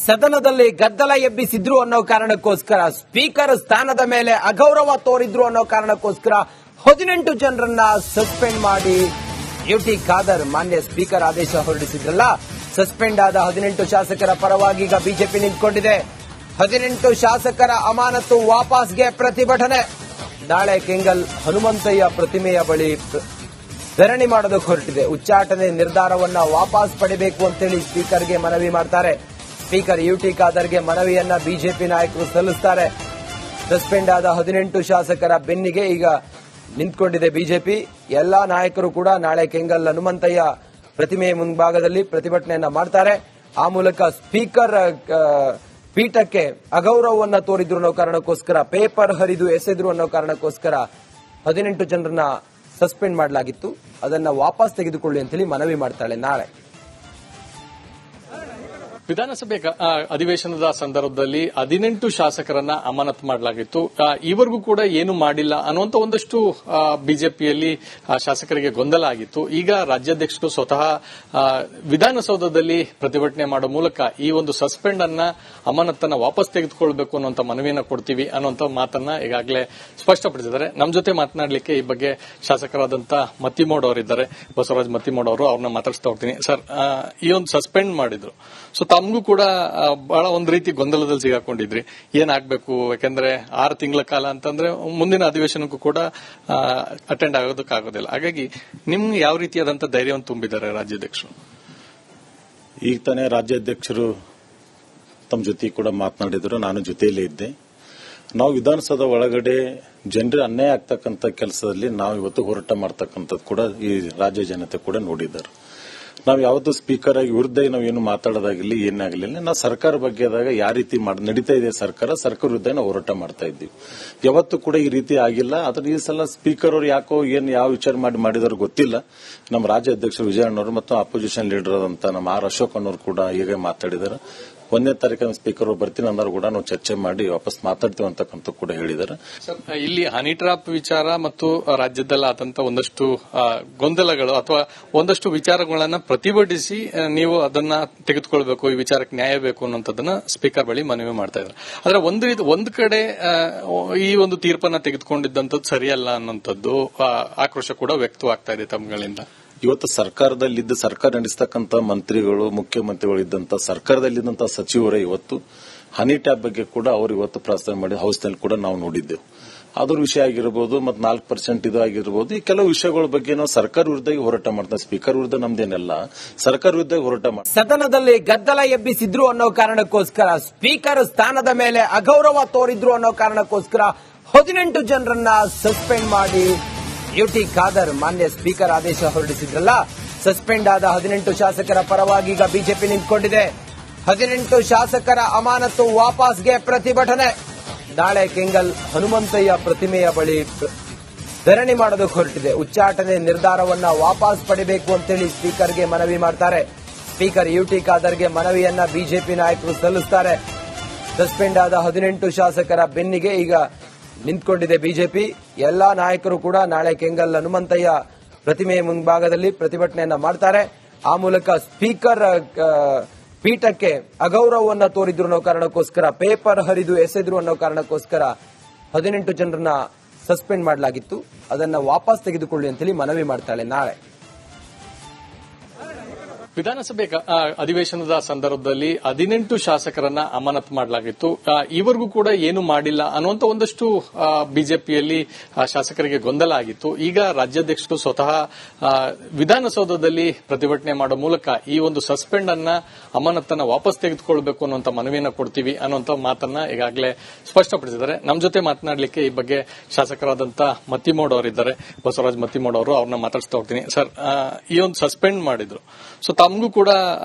ಸದನದಲ್ಲಿ ಗದ್ದಲ ಎಬ್ಬಿಸಿದ್ರು ಅನ್ನೋ ಕಾರಣಕ್ಕೋಸ್ಕರ ಸ್ಪೀಕರ್ ಸ್ಥಾನದ ಮೇಲೆ ಅಗೌರವ ತೋರಿದ್ರು ಅನ್ನೋ ಕಾರಣಕ್ಕೋಸ್ಕರ 18 ಜನರನ್ನ ಸಸ್ಪೆಂಡ್ ಮಾಡಿ ಯುಟಿ ಖಾದರ್ ಮಾನ್ಯ ಸ್ಪೀಕರ್ ಆದೇಶ ಹೊರಡಿಸಿದ್ರಲ್ಲ. ಸಸ್ಪೆಂಡ್ ಆದ 18 ಶಾಸಕರ ಪರವಾಗಿ ಈಗ ಬಿಜೆಪಿ ನಿಂತ್ಕೊಂಡಿದೆ. 18 ಶಾಸಕರ ಅಮಾನತು ವಾಪಸ್ಗೆ ಪ್ರತಿಭಟನೆ. ನಾಳೆ ಕೆಂಗಲ್ ಹನುಮಂತಯ್ಯ ಪ್ರತಿಮೆಯ ಬಳಿ ಧರಣಿ ಮಾಡೋದಕ್ಕೆ ಹೊರಟಿದೆ. ಉಚ್ಚಾಟನೆ ನಿರ್ಧಾರವನ್ನ ವಾಪಸ್ ಪಡೆಯಬೇಕು ಅಂತೇಳಿ ಸ್ಪೀಕರ್ಗೆ ಮನವಿ ಮಾಡ್ತಾರೆ. ಸ್ಪೀಕರ್ ಯುಟಿ ಖಾದರ್ಗೆ ಮನವಿಯನ್ನ ಬಿಜೆಪಿ ನಾಯಕರು ಸಲ್ಲಿಸುತ್ತಾರೆ. ಸಸ್ಪೆಂಡ್ ಆದ 18 ಶಾಸಕರ ಬೆನ್ನಿಗೆ ಈಗ ನಿಂತ್ಕೊಂಡಿದೆ ಬಿಜೆಪಿ. ಎಲ್ಲಾ ನಾಯಕರು ಕೂಡ ನಾಳೆ ಕೆಂಗಲ್ ಹನುಮಂತಯ್ಯ ಪ್ರತಿಮೆಯ ಮುಂಭಾಗದಲ್ಲಿ ಪ್ರತಿಭಟನೆಯನ್ನ ಮಾಡ್ತಾರೆ. ಆ ಮೂಲಕ ಸ್ಪೀಕರ್ ಪೀಠಕ್ಕೆ ಅಗೌರವವನ್ನ ತೋರಿದ್ರು ಅನ್ನೋ ಕಾರಣಕ್ಕೋಸ್ಕರ, ಪೇಪರ್ ಹರಿದು ಎಸೆದ್ರು ಅನ್ನೋ ಕಾರಣಕ್ಕೋಸ್ಕರ 18 ಜನರನ್ನ ಸಸ್ಪೆಂಡ್ ಮಾಡಲಾಗಿತ್ತು. ಅದನ್ನ ವಾಪಸ್ ತೆಗೆದುಕೊಳ್ಳಿ ಅಂತ ಹೇಳಿ ಮನವಿ ಮಾಡ್ತಾಳೆ. ನಾಳೆ ವಿಧಾನಸಭೆ ಅಧಿವೇಶನದ ಸಂದರ್ಭದಲ್ಲಿ 18 ಶಾಸಕರನ್ನ ಅಮಾನತು ಮಾಡಲಾಗಿತ್ತು. ಈವರೆಗೂ ಕೂಡ ಏನು ಮಾಡಿಲ್ಲ ಅನ್ನುವಂತ ಒಂದಷ್ಟು ಬಿಜೆಪಿಯಲ್ಲಿ ಶಾಸಕರಿಗೆ ಗೊಂದಲ ಆಗಿತ್ತು. ಈಗ ರಾಜ್ಯಾಧ್ಯಕ್ಷರು ಸ್ವತಃ ವಿಧಾನಸೌಧದಲ್ಲಿ ಪ್ರತಿಭಟನೆ ಮಾಡುವ ಮೂಲಕ ಈ ಒಂದು ಸಸ್ಪೆಂಡ್ ಅನ್ನ ಅಮಾನತನ್ನ ವಾಪಸ್ ತೆಗೆದುಕೊಳ್ಬೇಕು ಅನ್ನುವಂತ ಮನವಿಯನ್ನ ಕೊಡ್ತೀವಿ ಅನ್ನುವಂತ ಮಾತನ್ನ ಈಗಾಗಲೇ ಸ್ಪಷ್ಟಪಡಿಸಿದ್ದಾರೆ. ನಮ್ಮ ಜೊತೆ ಮಾತನಾಡಲಿಕ್ಕೆ ಈ ಬಗ್ಗೆ ಶಾಸಕರಾದಂತ ಮತ್ತಿಮೋಡ್ ಅವರಿದ್ದಾರೆ, ಬಸವರಾಜ್ ಮತ್ತಿಮೋಡ್ ಅವರು. ಅವ್ರನ್ನ ಮಾತಾಡಿಸ್ತಾ ಹೋಗ್ತೀನಿ. ಸರ್, ಈ ಒಂದು ಸಸ್ಪೆಂಡ್ ಮಾಡಿದ್ರು, ಸೊ ತಮಗೂ ಕೂಡ ಬಹಳ ಒಂದು ರೀತಿ ಗೊಂದಲದಲ್ಲಿ ಸಿಗಾಕೊಂಡಿದ್ರಿ. ಏನಾಗಬೇಕು, ಯಾಕಂದ್ರೆ 6 ತಿಂಗಳ ಕಾಲ ಅಂತಂದ್ರೆ ಮುಂದಿನ ಅಧಿವೇಶನಕ್ಕೂ ಕೂಡ ಅಟೆಂಡ್ ಆಗೋದಕ್ಕಾಗೋದಿಲ್ಲ. ಹಾಗಾಗಿ ನಿಮ್ಗೆ ಯಾವ ರೀತಿಯಾದಂತಹ ಧೈರ್ಯವನ್ನು ತುಂಬಿದ್ದಾರೆ ರಾಜ್ಯಾಧ್ಯಕ್ಷರು? ಈಗ ತಾನೇ ರಾಜ್ಯಾಧ್ಯಕ್ಷರು ತಮ್ಮ ಜೊತೆ ಕೂಡ ಮಾತನಾಡಿದ್ರು, ನಾನು ಜೊತೆಯಲ್ಲೇ ಇದ್ದೆ. ನಾವು ವಿಧಾನಸೌಧ ಒಳಗಡೆ ಜನರಿಗೆ ಅನ್ಯಾಯ ಆಗ್ತಕ್ಕಂಥ ಕೆಲಸದಲ್ಲಿ ನಾವು ಇವತ್ತು ಹೋರಾಟ ಮಾಡ್ತಕ್ಕಂಥದ್ದು ಕೂಡ ಈ ರಾಜ್ಯ ಜನತೆ ಕೂಡ ನೋಡಿದ್ದಾರೆ. ನಾವು ಯಾವತ್ತು ಸ್ಪೀಕರ್ ಆಗಿ ವಿರುದ್ಧ ನಾವೇನು ಮಾತಾಡೋದಾಗಿರ್ಲಿ, ಏನಾಗಲಿಲ್ಲ. ನಾವು ಸರ್ಕಾರ ಬಗ್ಗೆದಾಗ ಯಾವ ರೀತಿ ನಡೀತಾ ಇದೆ ಸರ್ಕಾರ ವಿರುದ್ಧ ನಾವು ಹೋರಾಟ ಮಾಡ್ತಾ ಇದ್ದೀವಿ. ಯಾವತ್ತೂ ಕೂಡ ಈ ರೀತಿ ಆಗಿಲ್ಲ. ಆದ್ರೆ ಈ ಸಲ ಸ್ಪೀಕರ್ ಅವರು ಯಾಕೋ ಯಾವ ವಿಚಾರ ಮಾಡಿದಾರೋ ಗೊತ್ತಿಲ್ಲ. ನಮ್ಮ ರಾಜ್ಯಾಧ್ಯಕ್ಷರು ವಿಜಯಣ್ಣವರು ಮತ್ತು ಅಪೋಸಿಷನ್ ಲೀಡರ್ ಆದಂತ ನಮ್ಮ ಆರ್ ಅಶೋಕ್ ಅನ್ನೋರು ಕೂಡ ಹೀಗೆ ಮಾತಾಡಿದ್ದಾರೆ. 1ನೇ ತಾರೀಕಿನ ಸ್ಪೀಕರ್ ಅವರು ಬರ್ತೀನಿ ಅಂದ್ರು ಕೂಡ ನಾವು ಚರ್ಚೆ ಮಾಡಿ ವಾಪಸ್ ಮಾತಾಡ್ತೀವಿ ಅಂತಕ್ಕಂಥ ಕೂಡ ಹೇಳಿದ್ದಾರೆ. ಇಲ್ಲಿ ಹನಿ ಟ್ರಾಪ್ ವಿಚಾರ ಮತ್ತು ರಾಜ್ಯದಲ್ಲಿ ಆದಂತ ಒಂದಷ್ಟು ಗೊಂದಲಗಳು ಅಥವಾ ಒಂದಷ್ಟು ವಿಚಾರಗಳನ್ನ ಪ್ರತಿಭಟಿಸಿ ನೀವು ಅದನ್ನ ತೆಗೆದುಕೊಳ್ಬೇಕು, ಈ ವಿಚಾರಕ್ಕೆ ನ್ಯಾಯ ಬೇಕು ಅನ್ನೋದನ್ನ ಸ್ಪೀಕರ್ ಬಳಿ ಮನವಿ ಮಾಡ್ತಾ ಇದ್ದಾರೆ. ಆದ್ರೆ ಒಂದು ಕಡೆ ಈ ಒಂದು ತೀರ್ಪನ್ನ ತೆಗೆದುಕೊಂಡಿದ್ದಂಥದ್ದು ಸರಿಯಲ್ಲ ಅನ್ನೋಂಥದ್ದು ಆಕ್ರೋಶ ಕೂಡ ವ್ಯಕ್ತವಾಗ್ತಾ ಇದೆ ತಮ್ಮಗಳಿಂದ. ಇವತ್ತು ಸರ್ಕಾರದಲ್ಲಿದ್ದ ಸರ್ಕಾರ ನಡೆಸತಕ್ಕಂಥ ಮಂತ್ರಿಗಳು, ಮುಖ್ಯಮಂತ್ರಿಗಳು ಇದ್ದಂತ ಸರ್ಕಾರದಲ್ಲಿದ್ದಂತಹ ಸಚಿವರೇ ಇವತ್ತು ಹನಿ ಟ್ಯಾಪ್ ಬಗ್ಗೆ ಕೂಡ ಅವರು ಇವತ್ತು ಪ್ರಸ್ತಾವ ಮಾಡಿ ಹೌಸ್ನಲ್ಲಿ ಕೂಡ ನಾವು ನೋಡಿದ್ದೆವು. ಅದ್ರ ವಿಷಯ ಆಗಿರಬಹುದು, ಮತ್ತು 4% ಇದು ಆಗಿರಬಹುದು. ಈ ಕೆಲವು ವಿಷಯಗಳ ಬಗ್ಗೆ ನಾವು ಸರ್ಕಾರ ವಿರುದ್ಧ ಹೋರಾಟ ಮಾಡ್ತಾ, ಸ್ಪೀಕರ್ ವಿರುದ್ಧ ನಮ್ದೇನೆಲ್ಲ ಸರ್ಕಾರ ವಿರುದ್ಧ ಹೋರಾಟ ಮಾಡ್ತಾ. ಸದನದಲ್ಲಿ ಗದ್ದಲ ಎಬ್ಬಿಸಿದ್ರು ಅನ್ನೋ ಕಾರಣಕ್ಕೋಸ್ಕರ, ಸ್ಪೀಕರ್ ಸ್ಥಾನದ ಮೇಲೆ ಅಗೌರವ ತೋರಿದ್ರು ಅನ್ನೋ ಕಾರಣಕ್ಕೋಸ್ಕರ 18 ಜನರನ್ನ ಸಸ್ಪೆಂಡ್ ಮಾಡಿ ಯುಟಿ ಖಾದರ್ ಮಾನ್ಯ ಸ್ಪೀಕರ್ ಆದೇಶ ಹೊರಡಿಸಿದ್ರಲ್ಲ. ಸಸ್ಪೆಂಡ್ ಆದ 18 ಶಾಸಕರ ಪರವಾಗಿ ಈಗ ಬಿಜೆಪಿ ನಿಂತ್ಕೊಂಡಿದೆ. 18 ಶಾಸಕರ ಅಮಾನತು ವಾಪಸ್ಗೆ ಪ್ರತಿಭಟನೆ. ನಾಳೆ ಕೆಂಗಲ್ ಹನುಮಂತಯ್ಯ ಪ್ರತಿಮೆಯ ಬಳಿ ಧರಣಿ ಮಾಡೋದಕ್ಕೆ ಹೊರಟಿದೆ. ಉಚ್ಚಾಟನೆ ನಿರ್ಧಾರವನ್ನ ವಾಪಸ್ ಪಡೆಯಬೇಕು ಅಂತೇಳಿ ಸ್ಪೀಕರ್ಗೆ ಮನವಿ ಮಾಡ್ತಾರೆ. ಸ್ಪೀಕರ್ ಯುಟಿ ಖಾದರ್ಗೆ ಮನವಿಯನ್ನ ಬಿಜೆಪಿ ನಾಯಕರು ಸಲ್ಲಿಸುತ್ತಾರೆ. ಸಸ್ಪೆಂಡ್ ಆದ 18 ಶಾಸಕರ ಬೆನ್ನಿಗೆ ಈಗ ನಿಂತ್ಕೊಂಡಿದೆ ಬಿಜೆಪಿ. ಎಲ್ಲಾ ನಾಯಕರು ಕೂಡ ನಾಳೆ ಕೆಂಗಲ್ ಹನುಮಂತಯ್ಯ ಪ್ರತಿಮೆಯ ಮುಂಭಾಗದಲ್ಲಿ ಪ್ರತಿಭಟನೆಯನ್ನ ಮಾಡ್ತಾರೆ. ಆ ಮೂಲಕ ಸ್ಪೀಕರ್ ಪೀಠಕ್ಕೆ ಅಗೌರವವನ್ನ ತೋರಿದ್ರು ಅನ್ನೋ ಕಾರಣಕ್ಕೋಸ್ಕರ, ಪೇಪರ್ ಹರಿದು ಎಸೆದ್ರು ಅನ್ನೋ ಕಾರಣಕ್ಕೋಸ್ಕರ 18 ಜನರನ್ನ ಸಸ್ಪೆಂಡ್ ಮಾಡಲಾಗಿತ್ತು. ಅದನ್ನ ವಾಪಸ್ ತೆಗೆದುಕೊಳ್ಳಿ ಅಂತ ಹೇಳಿ ಮನವಿ ಮಾಡ್ತಾಳೆ. ನಾಳೆ ವಿಧಾನಸಭೆ ಅಧಿವೇಶನದ ಸಂದರ್ಭದಲ್ಲಿ 18 ಶಾಸಕರನ್ನ ಅಮಾನತು ಮಾಡಲಾಗಿತ್ತು. ಈವರೆಗೂ ಕೂಡ ಏನು ಮಾಡಿಲ್ಲ ಅನ್ನುವಂತ ಒಂದಷ್ಟು ಬಿಜೆಪಿಯಲ್ಲಿ ಶಾಸಕರಿಗೆ ಗೊಂದಲ ಆಗಿತ್ತು. ಈಗ ರಾಜ್ಯಾಧ್ಯಕ್ಷರು ಸ್ವತಃ ವಿಧಾನಸೌಧದಲ್ಲಿ ಪ್ರತಿಭಟನೆ ಮಾಡುವ ಮೂಲಕ ಈ ಒಂದು ಸಸ್ಪೆಂಡ್ ಅನ್ನ ಅಮಾನತನ್ನ ವಾಪಸ್ ತೆಗೆದುಕೊಳ್ಬೇಕು ಅನ್ನುವಂತ ಮನವಿಯನ್ನ ಕೊಡ್ತೀವಿ ಅನ್ನುವಂತ ಮಾತನ್ನ ಈಗಾಗಲೇ ಸ್ಪಷ್ಟಪಡಿಸಿದ್ದಾರೆ. ನಮ್ಮ ಜೊತೆ ಮಾತನಾಡಲಿಕ್ಕೆ ಈ ಬಗ್ಗೆ ಶಾಸಕರಾದಂತ ಮತ್ತಿಮೋಡ್ ಅವರಿದ್ದಾರೆ, ಬಸವರಾಜ್ ಮತ್ತಿಮೋಡ್ ಅವರು. ಅವ್ರನ್ನ ಮಾತಾಡಿಸ್ತಾ ಹೋಗ್ತೀನಿ. ಸರ್, ಈ ಒಂದು ಸಸ್ಪೆಂಡ್ ಮಾಡಿದ್ರು, ಸೊ ತಮಗೂ ಕೂಡ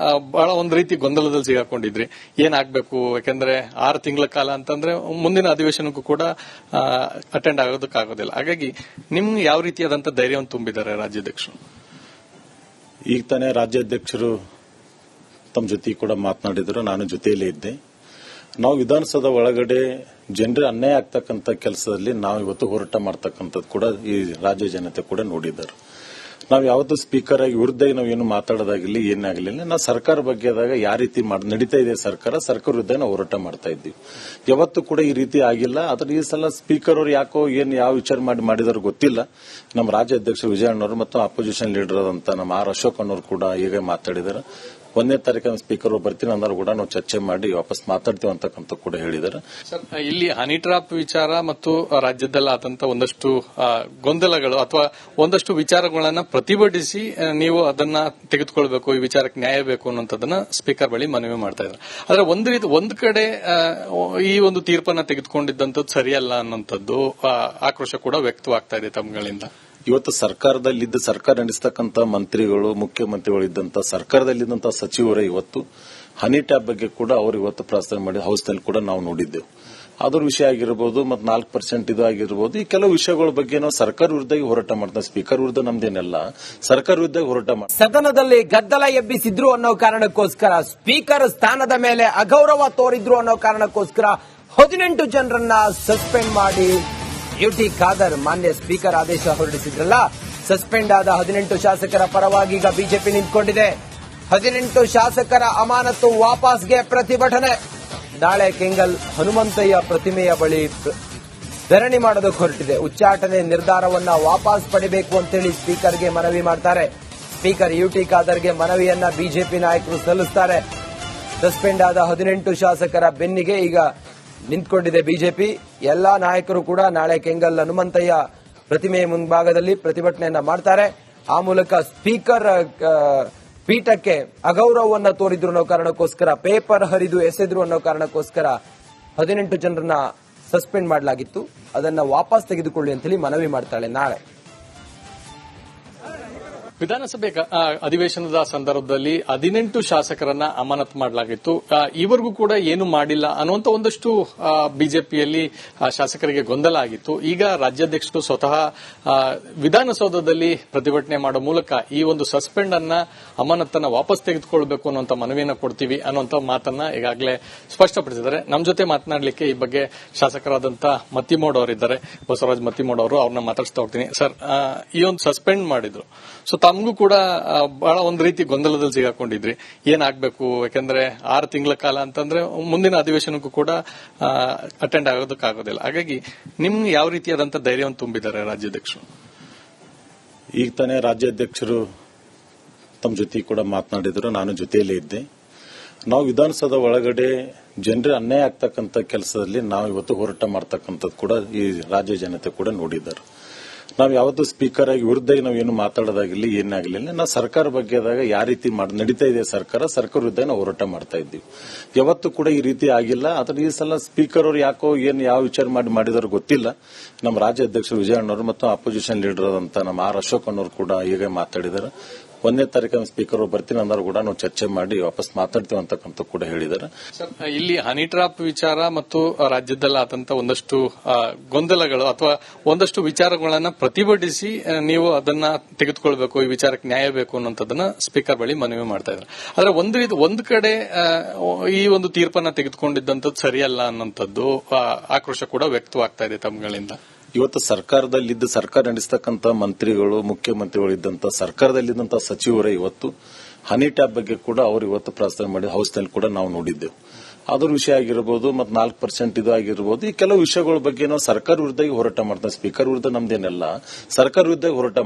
ಬಹಳ ಒಂದು ರೀತಿ ಗೊಂದಲದಲ್ಲಿ ಸಿಗಾಕೊಂಡಿದ್ರಿ. ಏನಾಗಬೇಕು, ಯಾಕಂದ್ರೆ 6 ತಿಂಗಳ ಕಾಲ ಅಂತಂದ್ರೆ ಮುಂದಿನ ಅಧಿವೇಶನಕ್ಕೂ ಕೂಡ ಅಟೆಂಡ್ ಆಗೋದಕ್ಕಾಗೋದಿಲ್ಲ. ಹಾಗಾಗಿ ನಿಮ್ಗೆ ಯಾವ ರೀತಿಯಾದಂತಹ ಧೈರ್ಯವನ್ನು ತುಂಬಿದ್ದಾರೆ ರಾಜ್ಯಾಧ್ಯಕ್ಷರು? ಈಗ ತಾನೇ ರಾಜ್ಯಾಧ್ಯಕ್ಷರು ತಮ್ಮ ಜೊತೆ ಕೂಡ ಮಾತನಾಡಿದ್ರು, ನಾನು ಜೊತೆಯಲ್ಲೇ ಇದ್ದೆ. ನಾವು ವಿಧಾನಸೌಧ ಒಳಗಡೆ ಜನರಿಗೆ ಅನ್ಯಾಯ ಆಗ್ತಕ್ಕಂಥ ಕೆಲಸದಲ್ಲಿ ನಾವು ಇವತ್ತು ಹೋರಾಟ ಮಾಡ್ತಕ್ಕಂಥದ್ದು ಕೂಡ ಈ ರಾಜ್ಯ ಜನತೆ ಕೂಡ ನೋಡಿದ್ದಾರೆ. ನಾವು ಯಾವತ್ತೂ ಸ್ಪೀಕರ್ ಆಗಿ ವಿರುದ್ಧ ನಾವೇನು ಮಾತಾಡೋದಾಗಿರ್ಲಿ ಏನಾಗಲಿಲ್ಲ. ನಾವು ಸರ್ಕಾರ ಬಗ್ಗೆದಾಗ ಯಾವ ರೀತಿ ನಡೀತಾ ಇದೆ ಸರ್ಕಾರ ವಿರುದ್ಧ ನಾವು ಹೋರಾಟ ಮಾಡ್ತಾ ಇದ್ದೀವಿ. ಯಾವತ್ತೂ ಕೂಡ ಈ ರೀತಿ ಆಗಿಲ್ಲ. ಆದ್ರೆ ಈ ಸಲ ಸ್ಪೀಕರ್ ಅವರು ಯಾಕೋ ಯಾವ ವಿಚಾರ ಮಾಡಿದಾರೋ ಗೊತ್ತಿಲ್ಲ. ನಮ್ಮ ರಾಜ್ಯ ಅಧ್ಯಕ್ಷರು ವಿಜಯಣ್ಣವರು ಮತ್ತು ಅಪೋಸಿಷನ್ ಲೀಡರ್ ಆದಂತ ನಮ್ಮ ಆರ್ ಅಶೋಕ್ ಅನ್ನೋರು ಕೂಡ ಈಗ ಮಾತಾಡಿದ್ದಾರೆ. 1ನೇ ತಾರೀಕು ಸ್ಪೀಕರ್ ಬರ್ತೀನಿ ಅಂದಾಗ ಕೂಡ ನಾವು ಚರ್ಚೆ ಮಾಡಿ ವಾಪಸ್ ಮಾತಾಡ್ತೀವಿ ಅಂತಕ್ಕಂಥ ಕೂಡ ಹೇಳಿದ್ದಾರೆ. ಸರ್, ಇಲ್ಲಿ ಹನಿ ಟ್ರಾಪ್ ವಿಚಾರ ಮತ್ತು ರಾಜ್ಯದಲ್ಲಿ ಆದಂತ ಒಂದಷ್ಟು ಗೊಂದಲಗಳು ಅಥವಾ ಒಂದಷ್ಟು ವಿಚಾರಗಳನ್ನ ಪ್ರತಿಭಟಿಸಿ ನೀವು ಅದನ್ನ ತೆಗೆದುಕೊಳ್ಬೇಕು, ಈ ವಿಚಾರಕ್ಕೆ ನ್ಯಾಯ ಬೇಕು ಅನ್ನೋದನ್ನ ಸ್ಪೀಕರ್ ಬಳಿ ಮನವಿ ಮಾಡ್ತಾ ಇದ್ದಾರೆ. ಆದ್ರೆ ಒಂದ್ ಕಡೆ ಈ ಒಂದು ತೀರ್ಪನ್ನ ತೆಗೆದುಕೊಂಡಿದ್ದಂಥದ್ದು ಸರಿಯಲ್ಲ ಅನ್ನೋಂಥದ್ದು ಆಕ್ರೋಶ ಕೂಡ ವ್ಯಕ್ತವಾಗ್ತಾ ಇದೆ ತಮ್ಮಗಳಿಂದ. ಇವತ್ತು ಸರ್ಕಾರ ನಡೆಸತಕ್ಕಂತ ಮಂತ್ರಿಗಳು, ಮುಖ್ಯಮಂತ್ರಿಗಳು ಇದ್ದಂತ ಸರ್ಕಾರದಲ್ಲಿದ್ದಂತ ಸಚಿವರೇ ಇವತ್ತು ಹನಿ ಟ್ಯಾಪ್ ಬಗ್ಗೆ ಕೂಡ ಅವರು ಇವತ್ತು ಪ್ರಸ್ತಾವನೆ ಮಾಡಿದ ಹೌಸ್ನಲ್ಲಿ ಕೂಡ ನಾವು ನೋಡಿದ್ದೆವು. ಅದ್ರ ವಿಷಯ ಆಗಿರಬಹುದು ಮತ್ತು 4% ಇದು ಆಗಿರಬಹುದು. ಈ ಕೆಲವು ವಿಷಯಗಳ ಬಗ್ಗೆ ನಾವು ಸರ್ಕಾರ ವಿರುದ್ಧ ಹೋರಾಟ ಮಾಡ್ತಾ, ಸ್ಪೀಕರ್ ವಿರುದ್ಧ ನಮ್ದೇನೆಲ್ಲ ಸರ್ಕಾರ ವಿರುದ್ಧ ಹೋರಾಟ ಮಾಡ್ತಾ. ಸದನದಲ್ಲಿ ಗದ್ದಲ ಎಬ್ಬಿಸಿದ್ರು ಅನ್ನೋ ಕಾರಣಕ್ಕೋಸ್ಕರ, ಸ್ಪೀಕರ್ ಸ್ಥಾನದ ಮೇಲೆ ಅಗೌರವ ತೋರಿದ್ರು ಅನ್ನೋ ಕಾರಣಕ್ಕೋಸ್ಕರ 18 ಜನರನ್ನ ಸಸ್ಪೆಂಡ್ ಮಾಡಿ ಯುಟಿ ಖಾದರ್ ಮಾನ್ಯ ಸ್ಪೀಕರ್ ಆದೇಶ ಹೊರಡಿಸಿದ್ರಲ್ಲ. ಸಸ್ಪೆಂಡ್ ಆದ 18 ಶಾಸಕರ ಪರವಾಗಿ ಈಗ ಬಿಜೆಪಿ ನಿಂತ್ಕೊಂಡಿದೆ. 18 ಶಾಸಕರ ಅಮಾನತು ವಾಪಸ್ಗೆ ಪ್ರತಿಭಟನೆ. ನಾಳೆ ಕೆಂಗಲ್ ಹನುಮಂತಯ್ಯ ಪ್ರತಿಮೆಯ ಬಳಿ ಧರಣಿ ಮಾಡೋದಕ್ಕೆ ಹೊರಟಿದೆ. ಉಚ್ಚಾಟನೆ ನಿರ್ಧಾರವನ್ನ ವಾಪಸ್ ಪಡಿಬೇಕು ಅಂತೇಳಿ ಸ್ಪೀಕರ್ಗೆ ಮನವಿ ಮಾಡ್ತಾರೆ. ಸ್ಪೀಕರ್ ಯುಟಿ ಖಾದರ್ಗೆ ಮನವಿಯನ್ನ ಬಿಜೆಪಿ ನಾಯಕರು ಸಲ್ಲಿಸುತ್ತಾರೆ. ಸಸ್ಪೆಂಡ್ ಆದ 18 ಶಾಸಕರ ಬೆನ್ನಿಗೆ ಈಗ ನಿಂತ್ಕೊಂಡಿದೆ ಬಿಜೆಪಿ. ಎಲ್ಲಾ ನಾಯಕರು ಕೂಡ ನಾಳೆ ಕೆಂಗಲ್ ಹನುಮಂತಯ್ಯ ಪ್ರತಿಮೆಯ ಮುಂಭಾಗದಲ್ಲಿ ಪ್ರತಿಭಟನೆಯನ್ನ ಮಾಡ್ತಾರೆ. ಆ ಮೂಲಕ ಸ್ಪೀಕರ್ ಪೀಠಕ್ಕೆ ಅಗೌರವವನ್ನ ತೋರಿದ್ರು ಅನ್ನೋ ಕಾರಣಕ್ಕೋಸ್ಕರ, ಪೇಪರ್ ಹರಿದು ಎಸೆದ್ರು ಅನ್ನೋ ಕಾರಣಕ್ಕೋಸ್ಕರ 18 ಜನರನ್ನ ಸಸ್ಪೆಂಡ್ ಮಾಡಲಾಗಿತ್ತು. ಅದನ್ನ ವಾಪಸ್ ತೆಗೆದುಕೊಳ್ಳಿ ಅಂತ ಹೇಳಿ ಮನವಿ ಮಾಡ್ತಾಳೆ ನಾಳೆ. ವಿಧಾನಸಭೆ ಅಧಿವೇಶನದ ಸಂದರ್ಭದಲ್ಲಿ 18 ಶಾಸಕರನ್ನ ಅಮಾನತು ಮಾಡಲಾಗಿತ್ತು. ಈವರೆಗೂ ಕೂಡ ಏನು ಮಾಡಿಲ್ಲ ಅನ್ನುವಂತ ಒಂದಷ್ಟು ಬಿಜೆಪಿಯಲ್ಲಿ ಶಾಸಕರಿಗೆ ಗೊಂದಲ ಆಗಿತ್ತು. ಈಗ ರಾಜ್ಯಾಧ್ಯಕ್ಷರು ಸ್ವತಃ ವಿಧಾನಸೌಧದಲ್ಲಿ ಪ್ರತಿಭಟನೆ ಮಾಡೋ ಮೂಲಕ ಈ ಒಂದು ಸಸ್ಪೆಂಡ್ ಅನ್ನ ಅಮಾನತನ್ನ ವಾಪಸ್ ತೆಗೆದುಕೊಳ್ಬೇಕು ಅನ್ನುವಂತ ಮನವಿಯನ್ನ ಕೊಡ್ತೀವಿ ಅನ್ನುವಂತ ಮಾತನ್ನ ಈಗಾಗಲೇ ಸ್ಪಷ್ಟಪಡಿಸಿದ್ದಾರೆ. ನಮ್ಮ ಜೊತೆ ಮಾತನಾಡಲಿಕ್ಕೆ ಈ ಬಗ್ಗೆ ಶಾಸಕರಾದಂತ ಮತ್ತಿಮೋಡ್ ಅವರಿದ್ದಾರೆ, ಬಸವರಾಜ್ ಮತ್ತಿಮೋಡ್ ಅವರು. ಅವ್ರನ್ನ ಮಾತಾಡ್ಸ್ತಾ ಹೋಗ್ತೀನಿ. ಸರ್, ಈ ಒಂದು ಸಸ್ಪೆಂಡ್ ಮಾಡಿದ್ರು, ಸೊ ತಮಗೂ ಕೂಡ ಬಹಳ ಒಂದು ರೀತಿ ಗೊಂದಲದಲ್ಲಿ ಸಿಗಾಕೊಂಡಿದ್ರಿ. ಏನಾಗಬೇಕು, ಯಾಕಂದ್ರೆ 6 ತಿಂಗಳ ಕಾಲ ಅಂತಂದ್ರೆ ಮುಂದಿನ ಅಧಿವೇಶನಕ್ಕೂ ಕೂಡ ಅಟೆಂಡ್ ಆಗೋದಕ್ಕಾಗೋದಿಲ್ಲ. ಹಾಗಾಗಿ ನಿಮ್ಗೆ ಯಾವ ರೀತಿಯಾದಂತಹ ಧೈರ್ಯವನ್ನು ತುಂಬಿದ್ದಾರೆ ರಾಜ್ಯಾಧ್ಯಕ್ಷರು? ಈಗ ತಾನೇ ರಾಜ್ಯಾಧ್ಯಕ್ಷರು ತಮ್ಮ ಜೊತೆ ಕೂಡ ಮಾತನಾಡಿದ್ರು, ನಾನು ಜೊತೆಯಲ್ಲೇ ಇದ್ದೆ. ನಾವು ವಿಧಾನಸೌಧ ಒಳಗಡೆ ಜನರಿಗೆ ಅನ್ಯಾಯ ಆಗ್ತಕ್ಕಂಥ ಕೆಲಸದಲ್ಲಿ ನಾವು ಇವತ್ತು ಹೋರಾಟ ಮಾಡ್ತಕ್ಕಂಥದ್ದು ಕೂಡ ಈ ರಾಜ್ಯ ಜನತೆ ಕೂಡ ನೋಡಿದ್ದಾರೆ. ನಾವು ಯಾವತ್ತೂ ಸ್ಪೀಕರ್ ಆಗಿ ವಿರುದ್ಧ ನಾವೇನು ಮಾತಾಡೋದಾಗಿರ್ಲಿ ಏನಾಗಲಿಲ್ಲ. ನಾವು ಸರ್ಕಾರ ಬಗ್ಗೆದಾಗ ಯಾವ ರೀತಿ ನಡೀತಾ ಇದೆ ಸರ್ಕಾರ ವಿರುದ್ಧ ನಾವು ಹೋರಾಟ ಮಾಡ್ತಾ ಇದ್ದೀವಿ. ಯಾವತ್ತೂ ಕೂಡ ಈ ರೀತಿ ಆಗಿಲ್ಲ. ಆದ್ರೆ ಈ ಸಲ ಸ್ಪೀಕರ್ ಅವರು ಯಾಕೋ ಯಾವ ವಿಚಾರ ಮಾಡಿದಾರೋ ಗೊತ್ತಿಲ್ಲ. ನಮ್ಮ ರಾಜ್ಯ ಅಧ್ಯಕ್ಷರು ವಿಜಯಣ್ಣವರು ಮತ್ತು ಅಪೋಸಿಷನ್ ಲೀಡರ್ ಆದಂತ ನಮ್ಮ ಆರ್ ಅಶೋಕ್ ಅನ್ನೋರು ಕೂಡ ಈಗ ಮಾತಾಡಿದ್ದಾರೆ. 1ನೇ ತಾರೀಕು ಸ್ಪೀಕರ್ ಬರ್ತೀನಿ ಅಂದಾಗ ಕೂಡ ನಾವು ಚರ್ಚೆ ಮಾಡಿ ವಾಪಸ್ ಮಾತಾಡ್ತೀವಿ ಅಂತಕ್ಕಂಥ ಕೂಡ ಹೇಳಿದ್ದಾರೆ. ಸರ್, ಇಲ್ಲಿ ಹನಿ ಟ್ರಾಪ್ ವಿಚಾರ ಮತ್ತು ರಾಜ್ಯದಲ್ಲಿ ಆದಂತ ಒಂದಷ್ಟು ಗೊಂದಲಗಳು ಅಥವಾ ಒಂದಷ್ಟು ವಿಚಾರಗಳನ್ನ ಪ್ರತಿಭಟಿಸಿ ನೀವು ಅದನ್ನ ತೆಗೆದುಕೊಳ್ಬೇಕು, ಈ ವಿಚಾರಕ್ಕೆ ನ್ಯಾಯ ಬೇಕು ಅನ್ನೋದನ್ನ ಸ್ಪೀಕರ್ ಬಳಿ ಮನವಿ ಮಾಡ್ತಾ ಇದ್ದಾರೆ. ಆದ್ರೆ ಒಂದ್ ಕಡೆ ಈ ಒಂದು ತೀರ್ಪನ್ನ ತೆಗೆದುಕೊಂಡಿದ್ದಂಥದ್ದು ಸರಿಯಲ್ಲ ಅನ್ನೋಂಥದ್ದು ಆಕ್ರೋಶ ಕೂಡ ವ್ಯಕ್ತವಾಗ್ತಾ ಇದೆ ತಮ್ಮಗಳಿಂದ. ಇವತ್ತು ಸರ್ಕಾರ ನಡೆಸತಕ್ಕಂತ ಮಂತ್ರಿಗಳು, ಮುಖ್ಯಮಂತ್ರಿಗಳು ಇದ್ದಂತ ಸರ್ಕಾರದಲ್ಲಿದ್ದಂತ ಸಚಿವರೇ ಇವತ್ತು ಹನಿ ಟ್ಯಾಪ್ ಬಗ್ಗೆ ಕೂಡ ಅವರು ಇವತ್ತು ಪ್ರಸ್ತಾವನೆ ಮಾಡಿದ ಹೌಸ್ನಲ್ಲಿ ಕೂಡ ನಾವು ನೋಡಿದ್ದೆವು. ಅದ್ರ ವಿಷಯ ಆಗಿರಬಹುದು ಮತ್ತು 4% ಇದು ಆಗಿರಬಹುದು. ಈ ಕೆಲವು ವಿಷಯಗಳ ಬಗ್ಗೆ ನಾವು ಸರ್ಕಾರ ವಿರುದ್ಧ ಹೋರಾಟ ಮಾಡ್ತಾ, ಸ್ಪೀಕರ್ ವಿರುದ್ಧ ನಮ್ದೇನೆಲ್ಲ ಸರ್ಕಾರ ವಿರುದ್ಧ ಹೋರಾಟ